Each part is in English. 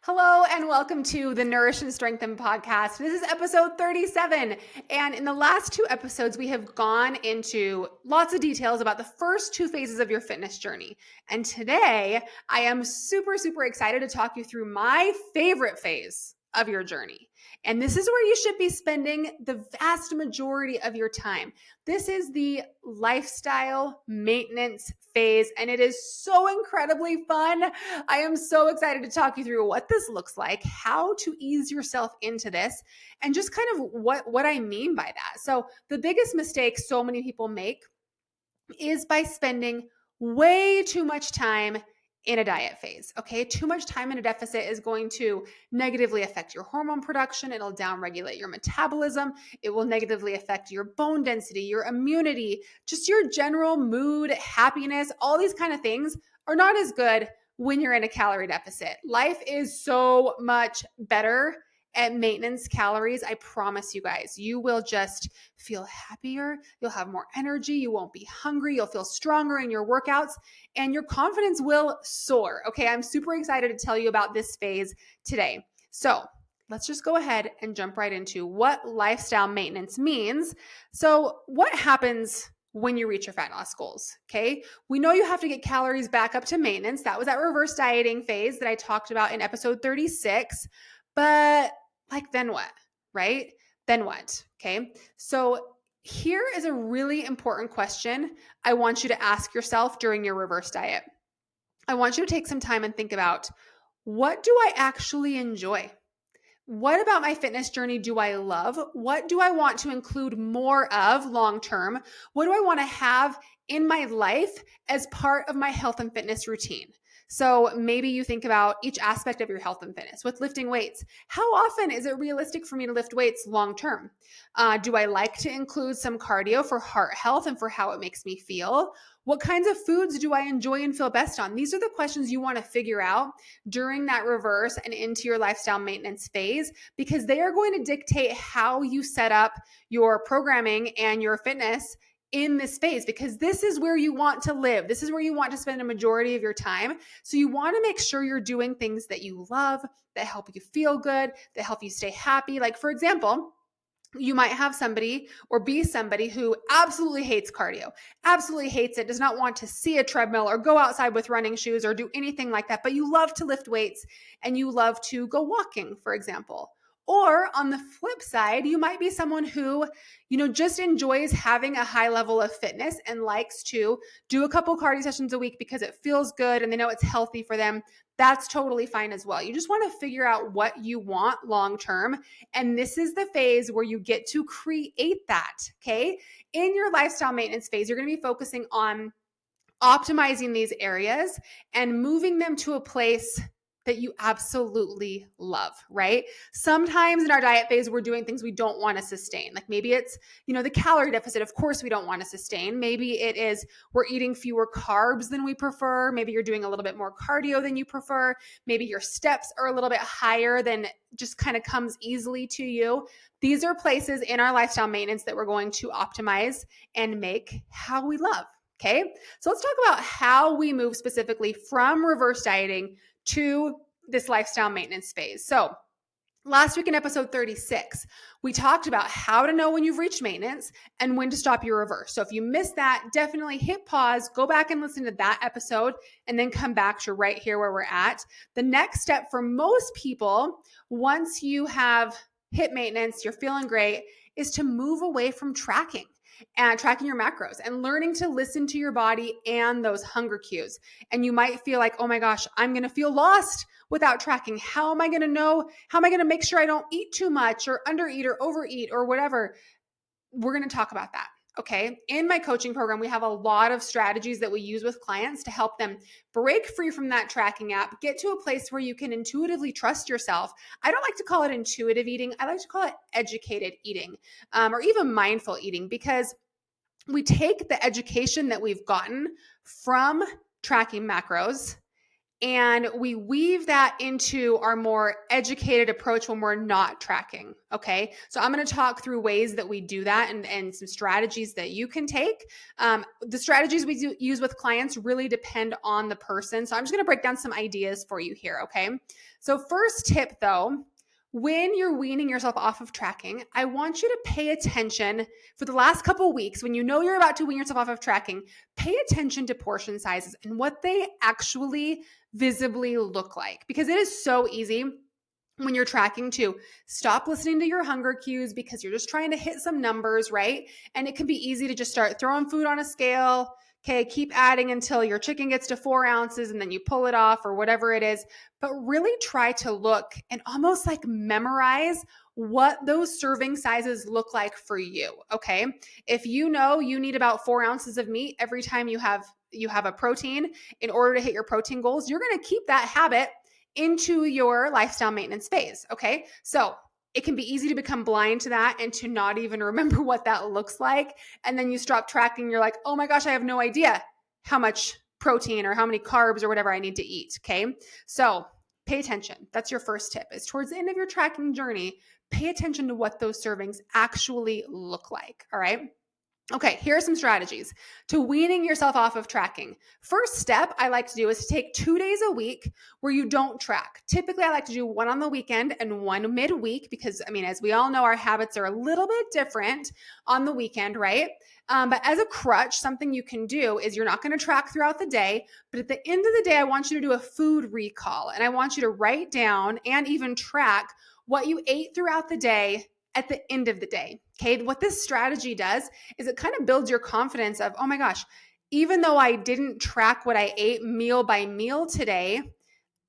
Hello and welcome to the Nourish and Strengthen podcast. This is episode 37. And in the last two episodes, we have gone into lots of details about the first two phases of your fitness journey. And today, I am super excited to talk you through my favorite phase of your journey. And this is where you should be spending the vast majority of your time. This is the lifestyle maintenance phase, and it is so incredibly fun. I am so excited to talk you through what this looks like, how to ease yourself into this, and just kind of what I mean by that. So the biggest mistake so many people make is by spending way too much time in a diet phase. Okay. Too much time in a deficit is going to negatively affect your hormone production. It'll downregulate your metabolism. It will negatively affect your bone density, your immunity, just your general mood, happiness. All these kind of things are not as good when you're in a calorie deficit. Life is so much better at maintenance calories. I promise you guys, you will just feel happier. You'll have more energy. You won't be hungry. You'll feel stronger in your workouts and your confidence will soar. Okay. I'm super excited to tell you about this phase today. So let's just go ahead and jump right into what lifestyle maintenance means. So what happens when you reach your fat loss goals? Okay. We know you have to get calories back up to maintenance. That was that reverse dieting phase that I talked about in episode 36. But then what, right? Then what? Okay. So here is a really important question I want you to ask yourself during your reverse diet. I want you to take some time and think about, what do I actually enjoy? What about my fitness journey do I love? What do I want to include more of long term? What do I want to have in my life as part of my health and fitness routine? So maybe you think about each aspect of your health and fitness. With lifting weights, how often is it realistic for me to lift weights long term? Do I like to include some cardio for heart health and for how it makes me feel? What kinds of foods do I enjoy and feel best on? These are the questions you want to figure out during that reverse and into your lifestyle maintenance phase, because they are going to dictate how you set up your programming and your fitness in this phase, because this is where you want to live. This is where you want to spend a majority of your time. So you want to make sure you're doing things that you love, that help you feel good, that help you stay happy. Like, for example, you might have somebody or be somebody who absolutely hates cardio, absolutely hates it, does not want to see a treadmill or go outside with running shoes or do anything like that, but you love to lift weights and you love to go walking, for example. Or on the flip side, you might be someone who, just enjoys having a high level of fitness and likes to do a couple cardio sessions a week because it feels good and they know it's healthy for them. That's totally fine as well. You just want to figure out what you want long term. And this is the phase where you get to create that. Okay. In your lifestyle maintenance phase, you're going to be focusing on optimizing these areas and moving them to a place that you absolutely love, right? Sometimes in our diet phase, we're doing things we don't want to sustain. Like maybe it's, the calorie deficit, of course, we don't want to sustain. Maybe it is we're eating fewer carbs than we prefer. Maybe you're doing a little bit more cardio than you prefer. Maybe your steps are a little bit higher than just kind of comes easily to you. These are places in our lifestyle maintenance that we're going to optimize and make how we love. Okay, so let's talk about how we move specifically from reverse dieting to this lifestyle maintenance phase. So last week in episode 36, we talked about how to know when you've reached maintenance and when to stop your reverse. So if you missed that, definitely hit pause, go back and listen to that episode, and then come back to right here where we're at. The next step for most people, once you have hit maintenance, you're feeling great, is to move away from tracking and tracking your macros and learning to listen to your body and those hunger cues. And you might feel like, oh my gosh, I'm going to feel lost without tracking. How am I going to know? How am I going to make sure I don't eat too much or undereat or overeat or whatever? We're going to talk about that. Okay. In my coaching program, we have a lot of strategies that we use with clients to help them break free from that tracking app, get to a place where you can intuitively trust yourself. I don't like to call it intuitive eating. I like to call it educated eating, or even mindful eating, because we take the education that we've gotten from tracking macros And we weave that into our more educated approach when we're not tracking. Okay. So I'm going to talk through ways that we do that and some strategies that you can take. The strategies we use with clients really depend on the person. So I'm just going to break down some ideas for you here. Okay. So, first tip though, when you're weaning yourself off of tracking, I want you to pay attention for the last couple weeks when you know you're about to wean yourself off of tracking. Pay attention to portion sizes and what they actually visibly look like, because it is so easy when you're tracking to stop listening to your hunger cues because you're just trying to hit some numbers, right? And it can be easy to just start throwing food on a scale. Okay, keep adding until your chicken gets to 4 ounces and then you pull it off or whatever it is. But really try to look and almost like memorize what those serving sizes look like for you. Okay. If you know you need about 4 ounces of meat every time you have a protein in order to hit your protein goals, you're going to keep that habit into your lifestyle maintenance phase. Okay. So it can be easy to become blind to that and to not even remember what that looks like. And then you stop tracking. You're like, oh my gosh, I have no idea how much protein or how many carbs or whatever I need to eat. Okay. So pay attention. That's your first tip, is towards the end of your tracking journey, pay attention to what those servings actually look like. All right. Okay, here are some strategies to weaning yourself off of tracking. First step I like to do is to take 2 days a week where you don't track. Typically, I like to do one on the weekend and one midweek because, as we all know, our habits are a little bit different on the weekend, right? But as a crutch, something you can do is you're not going to track throughout the day, but at the end of the day, I want you to do a food recall, and I want you to write down and even track what you ate throughout the day at the end of the day. Okay, what this strategy does is it kind of builds your confidence of, oh my gosh, even though I didn't track what I ate meal by meal today,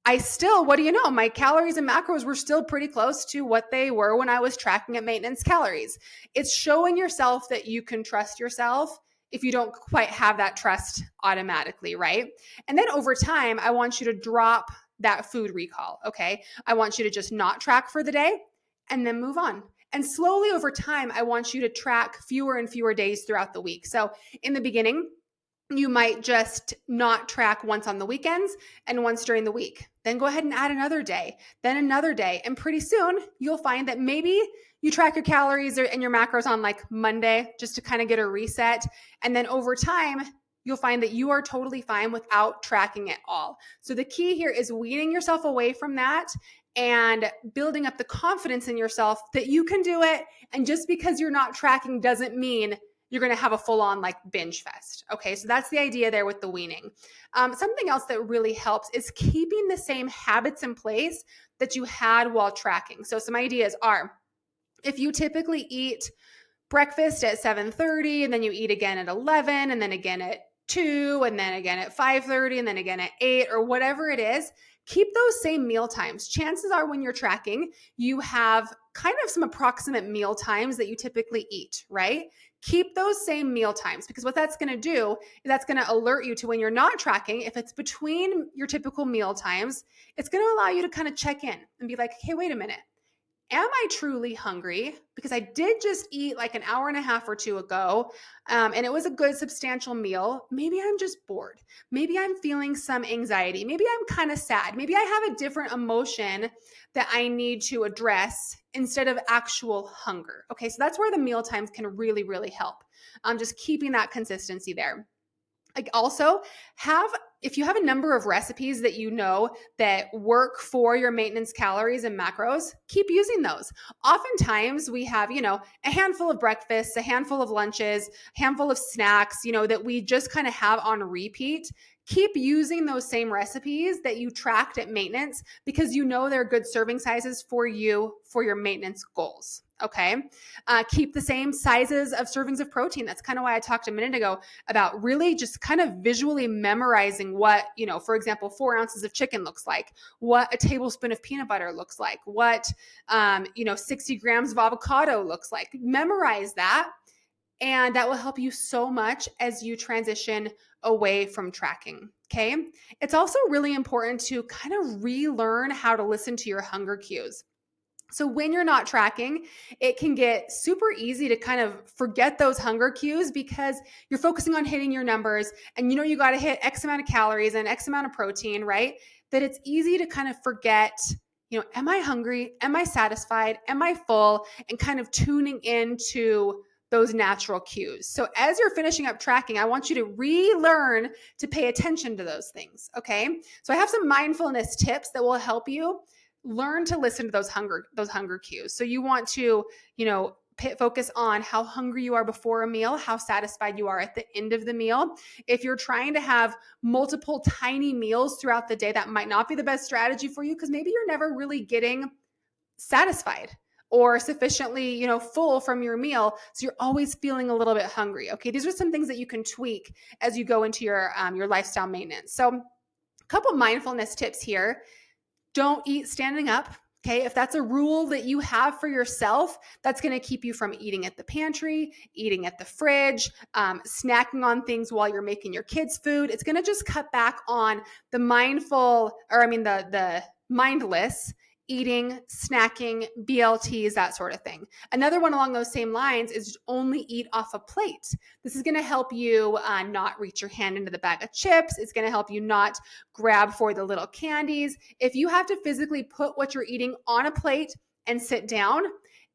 I still, what do you know? My calories and macros were still pretty close to what they were when I was tracking at maintenance calories. It's showing yourself that you can trust yourself if you don't quite have that trust automatically, right? And then over time, I want you to drop that food recall, okay? I want you to just not track for the day and then move on. And slowly over time, I want you to track fewer and fewer days throughout the week. So in the beginning, you might just not track once on the weekends and once during the week. Then go ahead and add another day, then another day. And pretty soon you'll find that maybe you track your calories and your macros on like Monday just to kind of get a reset. And then over time, you'll find that you are totally fine without tracking at all. So the key here is weaning yourself away from that and building up the confidence in yourself that you can do it. And just because you're not tracking doesn't mean you're going to have a full-on like binge fest. Okay, so that's the idea there with the weaning. Something else that really helps is keeping the same habits in place that you had while tracking. So some ideas are, if you typically eat breakfast at 7:30 and then you eat again at 11 and then again at 2 and then again at 5:30 and then again at 8 or whatever it is, keep those same meal times. Chances are when you're tracking, you have kind of some approximate meal times that you typically eat, right? Keep those same meal times, because what that's going to do is that's going to alert you to when you're not tracking. If it's between your typical meal times, it's going to allow you to kind of check in and be like, hey, wait a minute. Am I truly hungry? Because I did just eat like an hour and a half or two ago, and it was a good substantial meal. Maybe I'm just bored. Maybe I'm feeling some anxiety. Maybe I'm kind of sad. Maybe I have a different emotion that I need to address instead of actual hunger. Okay, so that's where the meal times can really, really help. Just keeping that consistency there. Like also if you have a number of recipes that you know that work for your maintenance calories and macros, keep using those. Oftentimes we have, a handful of breakfasts, a handful of lunches, a handful of snacks, that we just kind of have on repeat. Keep using those same recipes that you tracked at maintenance because you know they're good serving sizes for you for your maintenance goals. Okay. Keep the same sizes of servings of protein. That's kind of why I talked a minute ago about really just kind of visually memorizing what, for example, 4 ounces of chicken looks like, what a tablespoon of peanut butter looks like, what, 60 grams of avocado looks like. Memorize that. And that will help you so much as you transition away from tracking. Okay. It's also really important to kind of relearn how to listen to your hunger cues. So when you're not tracking, it can get super easy to kind of forget those hunger cues because you're focusing on hitting your numbers and you got to hit X amount of calories and X amount of protein, right? that it's easy to kind of forget, am I hungry? Am I satisfied? Am I full? And kind of tuning into those natural cues. So as you're finishing up tracking, I want you to relearn to pay attention to those things. Okay. So I have some mindfulness tips that will help you learn to listen to those hunger cues. So you want to, focus on how hungry you are before a meal, how satisfied you are at the end of the meal. If you're trying to have multiple tiny meals throughout the day, that might not be the best strategy for you because maybe you're never really getting satisfied or sufficiently, full from your meal. So you're always feeling a little bit hungry. Okay. These are some things that you can tweak as you go into your lifestyle maintenance. So a couple mindfulness tips here. Don't eat standing up. Okay. If that's a rule that you have for yourself, that's going to keep you from eating at the pantry, eating at the fridge, snacking on things while you're making your kids' food. It's going to just cut back on the the mindless eating, snacking, BLTs, that sort of thing. Another one along those same lines is only eat off a plate. This is going to help you not reach your hand into the bag of chips. It's going to help you not grab for the little candies. If you have to physically put what you're eating on a plate and sit down,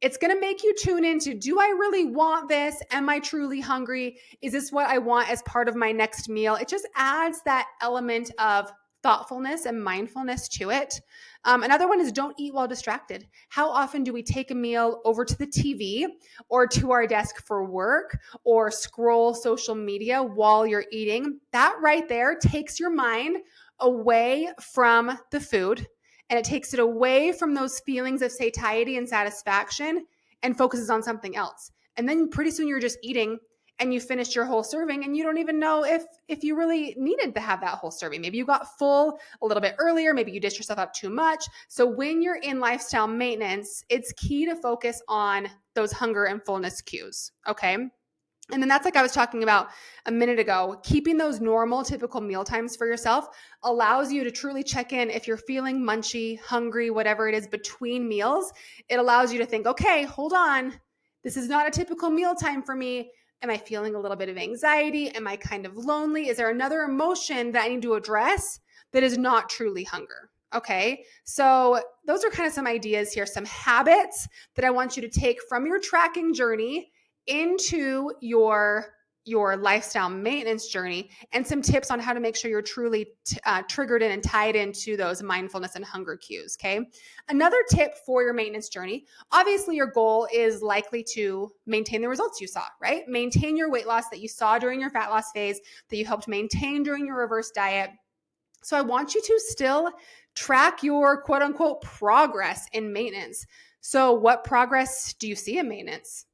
it's going to make you tune into, do I really want this? Am I truly hungry? Is this what I want as part of my next meal? It just adds that element of thoughtfulness and mindfulness to it. Another one is don't eat while distracted. How often do we take a meal over to the TV or to our desk for work or scroll social media while you're eating? That right there takes your mind away from the food, and it takes it away from those feelings of satiety and satisfaction and focuses on something else. And then pretty soon you're just eating and you finished your whole serving and you don't even know if you really needed to have that whole serving. Maybe you got full a little bit earlier. Maybe you dished yourself up too much. So when you're in lifestyle maintenance, it's key to focus on those hunger and fullness cues. Okay. And then that's like I was talking about a minute ago, keeping those normal, typical meal times for yourself allows you to truly check in if you're feeling munchy, hungry, whatever it is between meals. It allows you to think, okay, hold on. This is not a typical meal time for me. Am I feeling a little bit of anxiety? Am I kind of lonely? Is there another emotion that I need to address that is not truly hunger? Okay, so those are kind of some ideas here, some habits that I want you to take from your tracking journey into your lifestyle maintenance journey, and some tips on how to make sure you're truly triggered in and tied into those mindfulness and hunger cues. Okay. Another tip for your maintenance journey, obviously your goal is likely to maintain the results you saw, right? Maintain your weight loss that you saw during your fat loss phase, that you helped maintain during your reverse diet. So I want you to still track your quote unquote progress in maintenance. So what progress do you see in maintenance?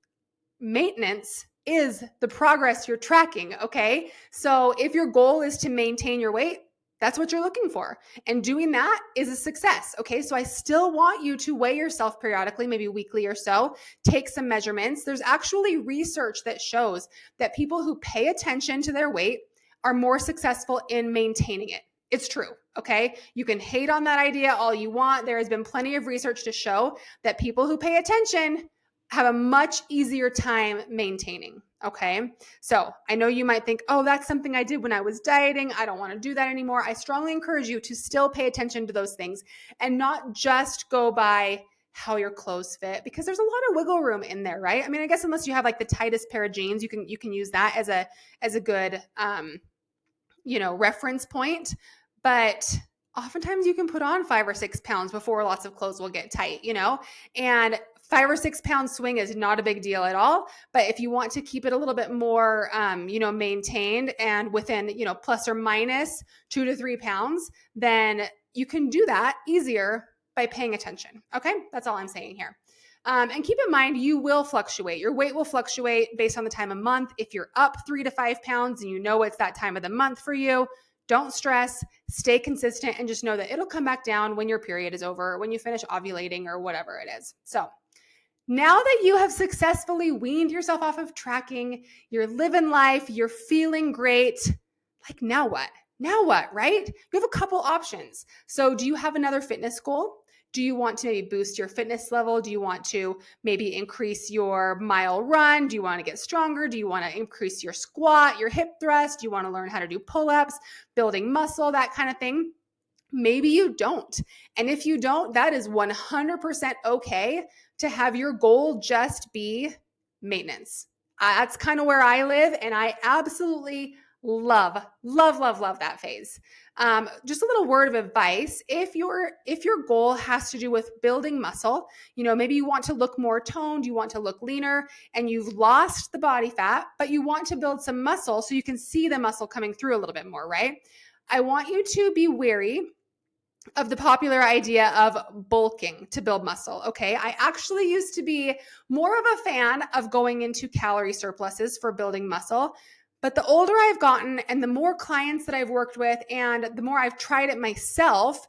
Maintenance is the progress you're tracking, okay? So if your goal is to maintain your weight, that's what you're looking for. And doing that is a success, okay? So I still want you to weigh yourself periodically, maybe weekly or so, take some measurements. There's actually research that shows that people who pay attention to their weight are more successful in maintaining it. It's true, okay? You can hate on that idea all you want. There has been plenty of research to show that people who pay attention have a much easier time maintaining. Okay. So I know you might think, oh, that's something I did when I was dieting. I don't want to do that anymore. I strongly encourage you to still pay attention to those things and not just go by how your clothes fit, because there's a lot of wiggle room in there, right? I mean, I guess unless you have like the tightest pair of jeans, you can use that as a good, reference point. But oftentimes you can put on 5 or 6 pounds before lots of clothes will get tight, and 5 or 6 pound swing is not a big deal at all. But if you want to keep it a little bit more, maintained and within, plus or minus 2 to 3 pounds, then you can do that easier by paying attention. Okay. That's all I'm saying here. And keep in mind, you will fluctuate. Your weight will fluctuate based on the time of month. If you're up 3 to 5 pounds and it's that time of the month for you, don't stress, stay consistent, and just know that it'll come back down when your period is over, when you finish ovulating or whatever it is. So now that you have successfully weaned yourself off of tracking, you're living life, you're feeling great, like now what? Now what, right? You have a couple options. So do you have another fitness goal? Do you want to maybe boost your fitness level? Do you want to maybe increase your mile run? Do you want to get stronger? Do you want to increase your squat, your hip thrust? Do you want to learn how to do pull-ups, building muscle, that kind of thing? Maybe you don't. And if you don't, that is 100% okay to have your goal just be maintenance. That's kind of where I live, and I absolutely love that phase. Just a little word of advice: if your goal has to do with building muscle, maybe you want to look more toned, you want to look leaner, and you've lost the body fat, but you want to build some muscle so you can see the muscle coming through a little bit more, right? I want you to be wary of the popular idea of bulking to build muscle. Okay. I actually used to be more of a fan of going into calorie surpluses for building muscle. But the older I've gotten and the more clients that I've worked with and the more I've tried it myself,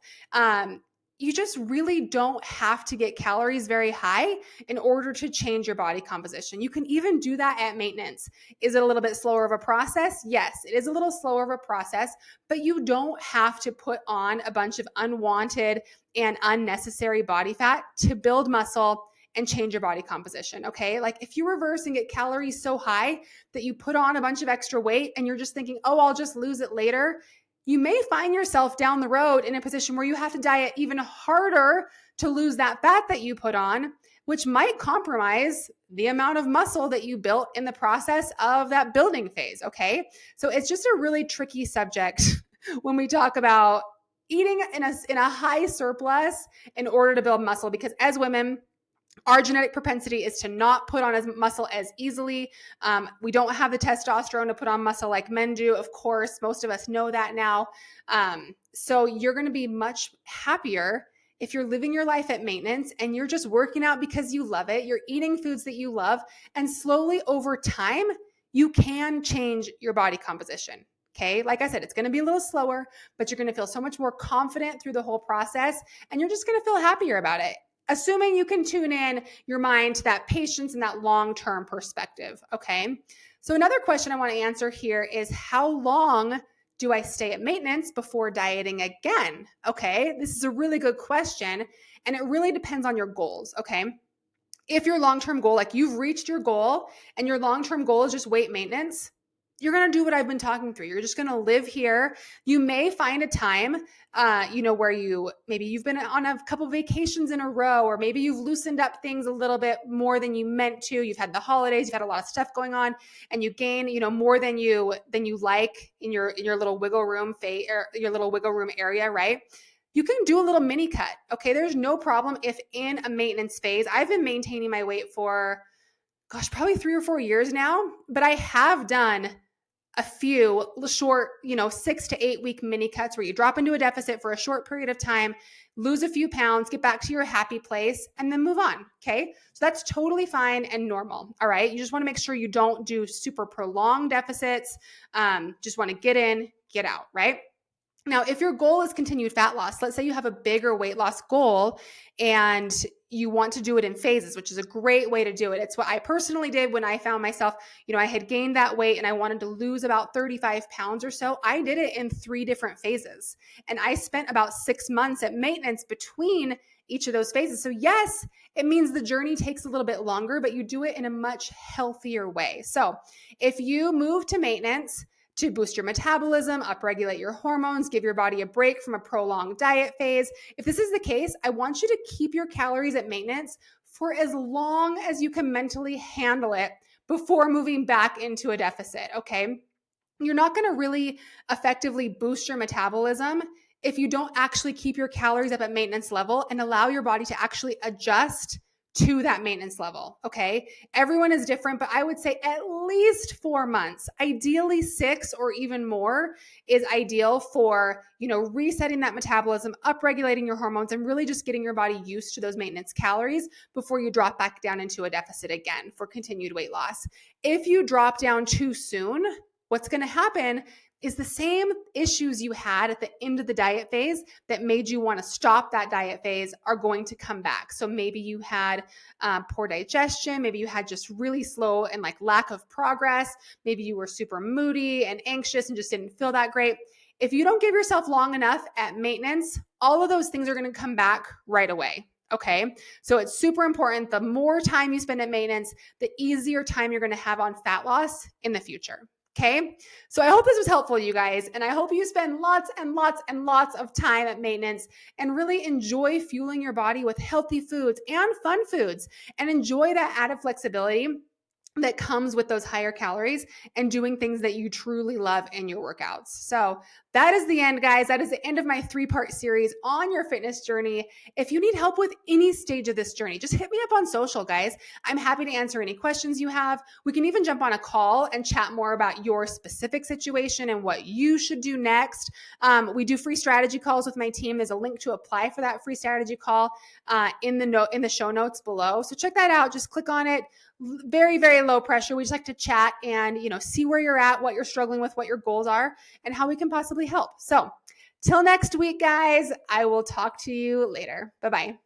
you just really don't have to get calories very high in order to change your body composition. You can even do that at maintenance. Is it a little bit slower of a process? Yes, it is a little slower of a process, but you don't have to put on a bunch of unwanted and unnecessary body fat to build muscle and change your body composition, okay? Like if you reverse and get calories so high that you put on a bunch of extra weight and you're just thinking, oh, I'll just lose it later, you may find yourself down the road in a position where you have to diet even harder to lose that fat that you put on, which might compromise the amount of muscle that you built in the process of that building phase, okay? So it's just a really tricky subject when we talk about eating in a high surplus in order to build muscle, because as women, our genetic propensity is to not put on as muscle as easily. We don't have the testosterone to put on muscle like men do. Of course, most of us know that now. So you're going to be much happier if you're living your life at maintenance and you're just working out because you love it. You're eating foods that you love. And slowly over time, you can change your body composition. Okay. Like I said, it's going to be a little slower, but you're going to feel so much more confident through the whole process. And you're just going to feel happier about it, assuming you can tune in your mind to that patience and that long-term perspective, okay? So another question I want to answer here is, how long do I stay at maintenance before dieting again? Okay, this is a really good question, and it really depends on your goals, okay? If your long-term goal, like you've reached your goal and your long-term goal is just weight maintenance, you're going to do what I've been talking through. You're just going to live here. You may find a time, where maybe you've been on a couple vacations in a row, or maybe you've loosened up things a little bit more than you meant to. You've had the holidays, you've had a lot of stuff going on, and you gain, more than you like in your little wiggle room or your little wiggle room area, right? You can do a little mini cut. Okay, there's no problem if in a maintenance phase. I've been maintaining my weight for, probably 3 or 4 years now, but I have done a few short, 6 to 8 week mini cuts where you drop into a deficit for a short period of time, lose a few pounds, get back to your happy place, and then move on. Okay. So that's totally fine and normal. All right. You just want to make sure you don't do super prolonged deficits. Just want to get in, get out. Right. Now, if your goal is continued fat loss, let's say you have a bigger weight loss goal and you want to do it in phases, which is a great way to do it. It's what I personally did when I found myself, I had gained that weight and I wanted to lose about 35 pounds or so. I did it in 3 different phases. And I spent about 6 months at maintenance between each of those phases. So yes, it means the journey takes a little bit longer, but you do it in a much healthier way. So if you move to maintenance to boost your metabolism, upregulate your hormones, give your body a break from a prolonged diet phase, if this is the case, I want you to keep your calories at maintenance for as long as you can mentally handle it before moving back into a deficit, okay? You're not going to really effectively boost your metabolism if you don't actually keep your calories up at maintenance level and allow your body to actually adjust to that maintenance level, okay? Everyone is different, but I would say at least 4 months, ideally 6 or even more is ideal for, resetting that metabolism, upregulating your hormones, and really just getting your body used to those maintenance calories before you drop back down into a deficit again for continued weight loss. If you drop down too soon, what's going to happen is the same issues you had at the end of the diet phase that made you want to stop that diet phase are going to come back. So maybe you had poor digestion. Maybe you had just really slow and lack of progress. Maybe you were super moody and anxious and just didn't feel that great. If you don't give yourself long enough at maintenance, all of those things are going to come back right away. Okay. So it's super important. The more time you spend at maintenance, the easier time you're going to have on fat loss in the future. Okay. So I hope this was helpful, you guys. And I hope you spend lots and lots and lots of time at maintenance and really enjoy fueling your body with healthy foods and fun foods and enjoy that added flexibility that comes with those higher calories and doing things that you truly love in your workouts. So that is the end, guys. That is the end of my 3-part series on your fitness journey. If you need help with any stage of this journey, just hit me up on social, guys. I'm happy to answer any questions you have. We can even jump on a call and chat more about your specific situation and what you should do next. We do free strategy calls with my team. There's a link to apply for that free strategy call in the show notes below. So check that out. Just click on it. Very, very low pressure. We just like to chat and, see where you're at, what you're struggling with, what your goals are, and how we can possibly help. So till next week, guys, I will talk to you later. Bye-bye.